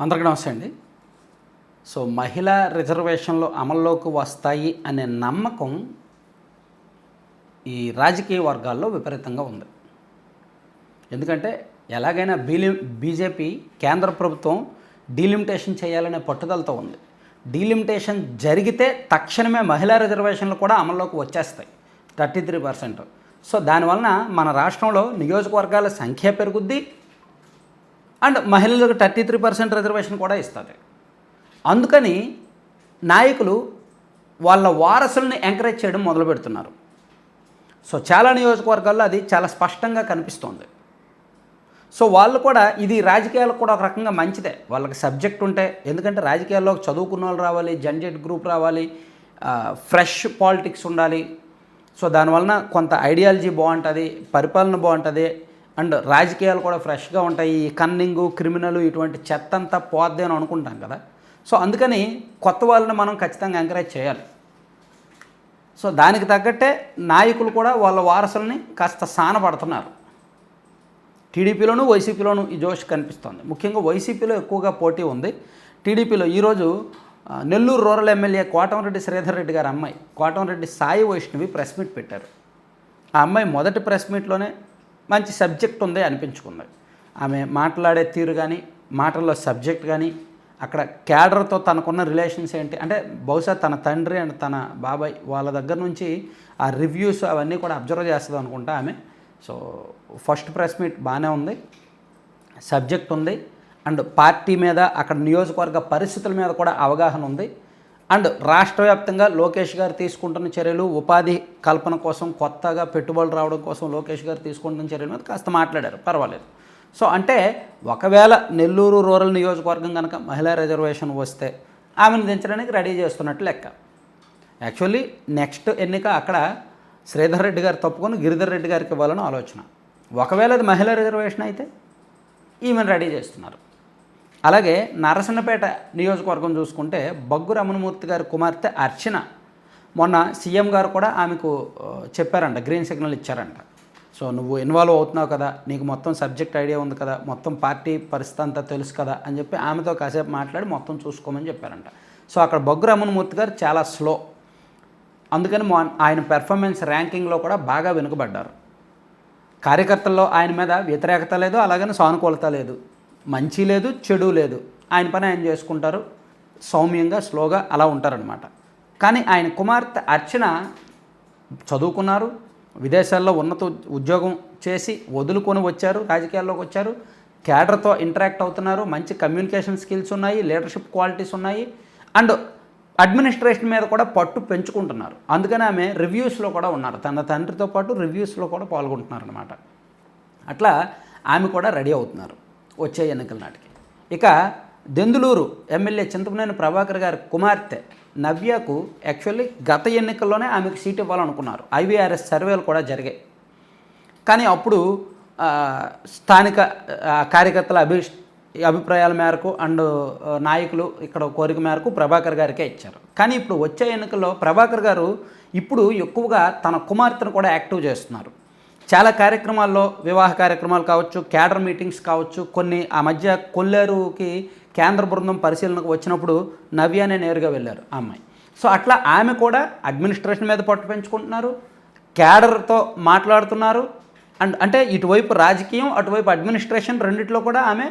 అందరికీ నమస్తే అండి. సో మహిళా రిజర్వేషన్లు అమల్లోకి వస్తాయి అనే నమ్మకం ఈ రాజకీయ వర్గాల్లో విపరీతంగా ఉంది. ఎందుకంటే ఎలాగైనా బీజేపీ కేంద్ర ప్రభుత్వం డీలిమిటేషన్ చేయాలనే పట్టుదలతో ఉంది. డీలిమిటేషన్ జరిగితే తక్షణమే మహిళా రిజర్వేషన్లు కూడా అమల్లోకి వచ్చేస్తాయి 33%. సో దానివలన మన రాష్ట్రంలో నియోజకవర్గాల సంఖ్య పెరుగుద్ది అండ్ మహిళలకు 33% రిజర్వేషన్ కూడా ఇస్తుంది. అందుకని నాయకులు వాళ్ళ వారసుల్ని ఎంకరేజ్ చేయడం మొదలు పెడుతున్నారు. సో చాలా నియోజకవర్గాల్లో అది చాలా స్పష్టంగా కనిపిస్తోంది. సో వాళ్ళు కూడా ఇది రాజకీయాలకు కూడా ఒక రకంగా మంచిదే, వాళ్ళకి సబ్జెక్ట్ ఉంటే. ఎందుకంటే రాజకీయాల్లో చదువుకున్న వాళ్ళు రావాలి, జెన్జెట్ గ్రూప్ రావాలి, ఫ్రెష్ పాలిటిక్స్ ఉండాలి. సో దానివలన కొంత ఐడియాలజీ బాగుంటుంది, పరిపాలన బాగుంటుంది అండ్ రాజకీయాలు కూడా ఫ్రెష్గా ఉంటాయి. ఈ కన్నింగు, క్రిమినల్ ఇటువంటి చెత్త అంతా పోద్ది అని అనుకుంటాం కదా. సో అందుకని కొత్త వాళ్ళని మనం ఖచ్చితంగా ఎంకరేజ్ చేయాలి. సో దానికి తగ్గట్టే నాయకులు కూడా వాళ్ళ వారసుల్ని కాస్త సానపడుతున్నారు. టీడీపీలోనూ వైసీపీలోనూ ఈ జోష్ కనిపిస్తోంది. ముఖ్యంగా వైసీపీలో ఎక్కువగా పోటీ ఉంది. టీడీపీలో ఈరోజు నెల్లూరు రూరల్ ఎమ్మెల్యే కోటంరెడ్డి శ్రీధర్ రెడ్డి గారి అమ్మాయి కోటంరెడ్డి సాయి వైష్ణవి ప్రెస్ మీట్ పెట్టారు. ఆ అమ్మాయి మొదటి ప్రెస్ మీట్లోనే మంచి సబ్జెక్ట్ ఉంది అనిపించుకుంది. ఆమె మాట్లాడే తీరు కానీ, మాటల్లో సబ్జెక్ట్ కానీ, అక్కడ క్యాడర్తో తనకున్న రిలేషన్స్ ఏంటి అంటే బహుశా తన తండ్రి అండ్ తన బాబాయ్ వాళ్ళ దగ్గర నుంచి ఆ రివ్యూస్ అవన్నీ కూడా అబ్జర్వ్ చేస్తుంది అనుకుంటా ఆమె. సో ఫస్ట్ ప్రెస్ మీట్ బాగానే ఉంది, సబ్జెక్ట్ ఉంది అండ్ పార్టీ మీద, అక్కడ నియోజకవర్గ పరిస్థితుల మీద కూడా అవగాహన ఉంది. అండ్ రాష్ట్ర వ్యాప్తంగా లోకేష్ గారు తీసుకుంటున్న చర్యలు, ఉపాధి కల్పన కోసం, కొత్తగా పెట్టుబడులు రావడం కోసం లోకేష్ గారు తీసుకుంటున్న చర్యల మీద కాస్త మాట్లాడారు, పర్వాలేదు. సో అంటే ఒకవేళ నెల్లూరు రూరల్ నియోజకవర్గం కనుక మహిళా రిజర్వేషన్ వస్తే ఆమెను దించడానికి రెడీ చేస్తున్నట్టు లెక్క. యాక్చువల్లీ నెక్స్ట్ ఎన్నిక అక్కడ శ్రీధర్ రెడ్డి గారు తప్పుకొని గిరిధర్ రెడ్డి గారికి ఇవ్వాలని ఆలోచన. ఒకవేళ అది మహిళా రిజర్వేషన్ అయితే ఈమెను రెడీ చేస్తున్నారు. అలాగే నరసన్నపేట నియోజకవర్గం చూసుకుంటే బగ్గు రమణమూర్తి గారి కుమార్తె అర్చన, మొన్న సీఎం గారు కూడా ఆమెకు చెప్పారంట, గ్రీన్ సిగ్నల్ ఇచ్చారంట. సో నువ్వు ఇన్వాల్వ్ అవుతున్నావు కదా, నీకు మొత్తం సబ్జెక్ట్ ఐడియా ఉంది కదా, మొత్తం పార్టీ పరిస్థితి అంతా తెలుసు కదా అని చెప్పి ఆమెతో కాసేపు మాట్లాడి మొత్తం చూసుకోమని చెప్పారంట. సో అక్కడ బగ్గు రమణమూర్తి గారు చాలా స్లో, అందుకని ఆయన పెర్ఫార్మెన్స్ ర్యాంకింగ్లో కూడా బాగా వెనుకబడ్డారు. కార్యకర్తల్లో ఆయన మీద వ్యతిరేకత లేదు, అలాగని సానుకూలత లేదు, మంచి లేదు, చెడు లేదు. ఆయన పని ఆయన చేసుకుంటారు, సౌమ్యంగా స్లోగా అలా ఉంటారనమాట. కానీ ఆయన కుమార్తె అర్చన చదువుకున్నారు, విదేశాల్లో ఉన్నత ఉద్యోగం చేసి వదులుకొని వచ్చారు, రాజకీయాల్లోకి వచ్చారు, క్యాడర్తో ఇంటరాక్ట్ అవుతున్నారు, మంచి కమ్యూనికేషన్ స్కిల్స్ ఉన్నాయి, లీడర్షిప్ క్వాలిటీస్ ఉన్నాయి అండ్ అడ్మినిస్ట్రేషన్ మీద కూడా పట్టు పెంచుకుంటున్నారు. అందుకని ఆమె రివ్యూస్లో కూడా ఉన్నారు, తన తండ్రితో పాటు రివ్యూస్లో కూడా పాల్గొంటున్నారు అనమాట. అట్లా ఆమె కూడా రెడీ అవుతున్నారు వచ్చే ఎన్నికల నాటికి. ఇక దెందులూరు ఎమ్మెల్యే చింతమనేని ప్రభాకర్ గారి కుమార్తె నవ్యకు యాక్చువల్లీ గత ఎన్నికల్లోనే ఆమెకు సీట్ ఇవ్వాలనుకున్నారు. ఐవీఆర్ఎస్ సర్వేలు కూడా జరిగాయి. కానీ అప్పుడు స్థానిక కార్యకర్తల అభిప్రాయాల మేరకు అండ్ నాయకులు ఇక్కడ కోరిక మేరకు ప్రభాకర్ గారికే ఇచ్చారు. కానీ ఇప్పుడు వచ్చే ఎన్నికల్లో ప్రభాకర్ గారు ఇప్పుడు ఎక్కువగా తన కుమార్తెను కూడా యాక్టివ్ చేస్తున్నారు. చాలా కార్యక్రమాల్లో, వివాహ కార్యక్రమాలు కావచ్చు, క్యాడర్ మీటింగ్స్ కావచ్చు, కొన్ని ఆ మధ్య కొల్లేరుకి కేంద్ర బృందం పరిశీలనకు వచ్చినప్పుడు నవ్యానే నేరుగా వెళ్ళారు ఆ అమ్మాయి. సో అట్లా ఆమె కూడా అడ్మినిస్ట్రేషన్ మీద పట్టు పెంచుకుంటున్నారు, క్యాడర్తో మాట్లాడుతున్నారు అండ్ అంటే ఇటువైపు రాజకీయం, అటువైపు అడ్మినిస్ట్రేషన్ రెండిట్లో కూడా ఆమె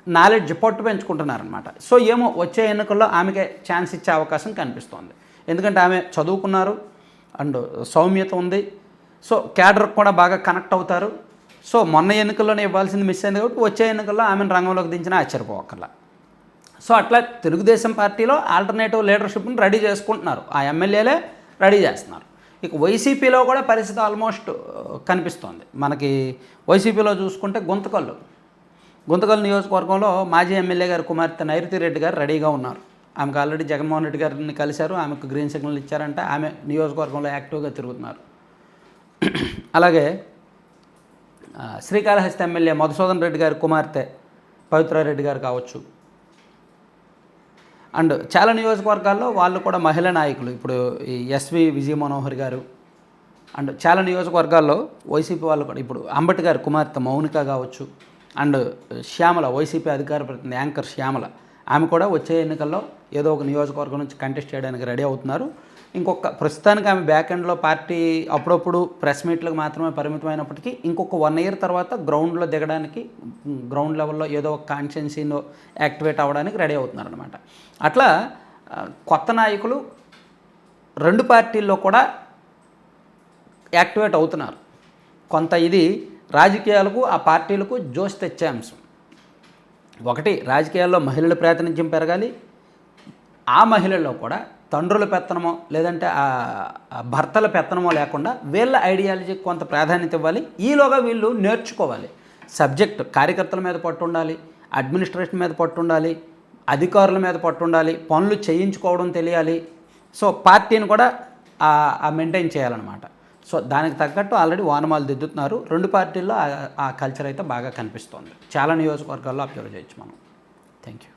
నాలెడ్జ్ పట్టు పెంచుకుంటున్నారనమాట. సో ఏమో వచ్చే ఎన్నికల్లో ఆమెకే ఛాన్స్ ఇచ్చే అవకాశం కనిపిస్తోంది. ఎందుకంటే ఆమె చదువుకున్నారు అండ్ సౌమ్యత ఉంది. సో క్యాడర్ కూడా బాగా కనెక్ట్ అవుతారు. సో మొన్న ఎన్నికల్లోనే ఇవ్వాల్సింది మిస్ అయింది కాబట్టి వచ్చే ఎన్నికల్లో ఆమెను రంగంలోకి దించినా ఆశ్చర్యపోవక్కర్లా. సో అట్లా తెలుగుదేశం పార్టీలో ఆల్టర్నేటివ్ లీడర్షిప్ని రెడీ చేసుకుంటున్నారు, ఆ ఎమ్మెల్యేలే రెడీ చేస్తున్నారు. ఇక వైసీపీలో కూడా పరిస్థితి ఆల్మోస్ట్ కనిపిస్తోంది. మనకి వైసీపీలో చూసుకుంటే గుంతకల్ నియోజకవర్గంలో మాజీ ఎమ్మెల్యే గారి కుమార్తె నైరుతి రెడ్డి గారు రెడీగా ఉన్నారు. ఆమెకు ఆల్రెడీ జగన్మోహన్ రెడ్డి గారిని కలిశారు, ఆమెకు గ్రీన్ సిగ్నల్ ఇచ్చారంటే ఆమె నియోజకవర్గంలో యాక్టివ్గా తిరుగుతున్నారు. అలాగే శ్రీకాళహస్తి ఎమ్మెల్యే మధుసూదన్ రెడ్డి గారి కుమార్తె పవిత్రారెడ్డి గారు కావచ్చు అండ్ చాలా నియోజకవర్గాల్లో వాళ్ళు కూడా మహిళా నాయకులు. ఇప్పుడు ఈ ఎస్వి విజయ మనోహర్ గారు అండ్ చాలా నియోజకవర్గాల్లో వైసీపీ వాళ్ళు కూడా, ఇప్పుడు అంబటి గారి కుమార్తె మౌనిక కావచ్చు అండ్ శ్యామల, వైసీపీ అధికార ప్రతినిధి యాంకర్ శ్యామల, ఆమె కూడా వచ్చే ఎన్నికల్లో ఏదో ఒక నియోజకవర్గం నుంచి కంటెస్ట్ చేయడానికి రెడీ అవుతున్నారు. ఇంకొక ప్రస్తుతానికి ఆమె బ్యాక్ ఎండ్లో పార్టీ అప్పుడప్పుడు ప్రెస్ మీట్లకు మాత్రమే పరిమితమైనప్పటికీ ఇంకొక 1 ఇయర్ తర్వాత గ్రౌండ్లో దిగడానికి, గ్రౌండ్ లెవెల్లో ఏదో ఒక కాన్స్టిట్యున్సీలో యాక్టివేట్ అవ్వడానికి రెడీ అవుతున్నారనమాట. అట్లా కొత్త నాయకులు 2 పార్టీల్లో కూడా యాక్టివేట్ అవుతున్నారు. కొంత ఇది రాజకీయాలకు ఆ పార్టీలకు జోష్ తెచ్చే అంశం. ఒకటి, రాజకీయాల్లో మహిళల ప్రాతినిధ్యం పెరగాలి. ఆ మహిళల్లో కూడా తండ్రుల పెత్తనమో లేదంటే భర్తల పెత్తనమో లేకుండా వీళ్ళ ఐడియాలజీకి కొంత ప్రాధాన్యత ఇవ్వాలి. ఈలోగా వీళ్ళు నేర్చుకోవాలి. సబ్జెక్ట్ కార్యకర్తల మీద పట్టు ఉండాలి, అడ్మినిస్ట్రేషన్ మీద పట్టు ఉండాలి, అధికారుల మీద పట్టు ఉండాలి, పనులు చేయించుకోవడం తెలియాలి. సో పార్టీని కూడా మెయింటైన్ చేయాలన్నమాట. సో దానికి తగ్గట్టు ఆల్రెడీ వానమాలు దిద్దుతున్నారు. 2 పార్టీల్లో ఆ కల్చర్ అయితే బాగా కనిపిస్తోంది. చాలా నియోజకవర్గాల్లో అబ్జర్వ్ చేయొచ్చు మనం. Thank you.